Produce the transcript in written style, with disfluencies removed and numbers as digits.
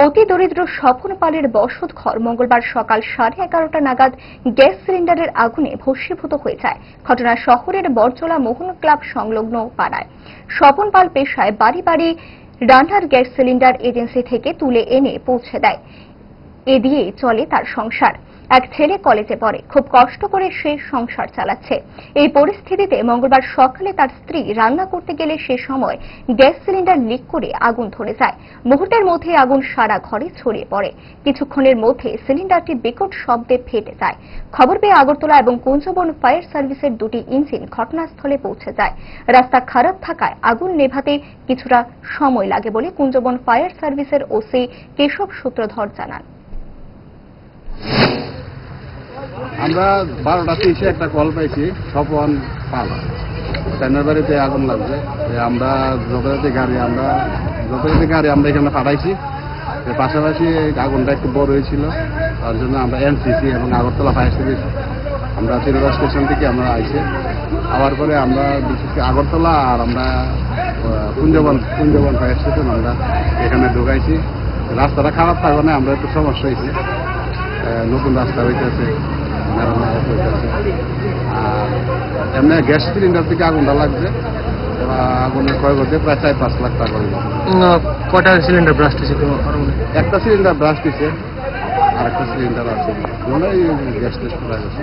অতি দরিদ্র স্বপন পালের বসত ঘর মঙ্গলবার সকাল 11:30 নাগাদ গ্যাস সিলিন্ডারের আগুনে ভস্মীভূত হয়ে যায়। ঘটনা শহরের বরজলা মোহন ক্লাব সংলগ্ন পাড়ায়। স্বপন পাল পেশায় বাড়ি বাড়ি রান্নার গ্যাস সিলিন্ডার এজেন্সি থেকে তুলে এনে পৌঁছে দেয়। এ দিয়ে চলে তার সংসার। এক ছেলে কলেজে পড়ে, খুব কষ্ট করে সে সংসার চালাচ্ছে। এই পরিস্থিতিতে মঙ্গলবার সকালে তার স্ত্রী রান্না করতে গেলে সে সময় গ্যাস সিলিন্ডার লিক করে আগুন ধরে যায়। মুহূর্তের মধ্যে আগুন সারা ঘরে ছড়িয়ে পড়ে। কিছুক্ষণের মধ্যে সিলিন্ডারটি বিকট শব্দে ফেটে যায়। খবর পেয়ে আগরতলা এবং কুঞ্জবন ফায়ার সার্ভিসের দুটি ইঞ্জিন ঘটনাস্থলে পৌঁছে যায়। রাস্তা খারাপ থাকায় আগুন নেভাতে কিছুটা সময় লাগে বলে কুঞ্জবন ফায়ার সার্ভিসের ওসি কেশব সূত্রধর জানান। আমরা 12টা 30-এ একটা কল পাইছি, স্বপন পাল চাইনার বাড়িতে আগুন লাগছে। আমরা যথারীতি গাড়ি আমরা এখানে পাঠাইছি। পাশাপাশি আগুনটা একটু বড় হয়েছিল, তার জন্য আমরা এনসিসি এবং আগরতলা ফায়ার সার্ভিস আমরা তিরুরা স্টেশন থেকে আমরা আইছি। আবার পরে আমরা বিশেষ করে আগরতলা আর আমরা কুঞ্জবন ফায়ার স্টেশন আমরা এখানে ঢুকাইছি। রাস্তাটা খারাপ থাকবে না, আমরা একটু সমস্যা হয়েছে। নতুন রাস্তা হইতেছে, আর এমনি গ্যাস সিলিন্ডার থেকে আগুনটা লাগছে। আগুনের ক্ষয় করতে প্রায় 4-5 লাখ টাকা হইল। কটা সিলিন্ডার ব্রাস্ট হয়েছে? একটা সিলিন্ডার ব্রাস্ট হয়েছে, আর একটা সিলিন্ডার আছে, গ্যাস টেস্ট করা গেছে।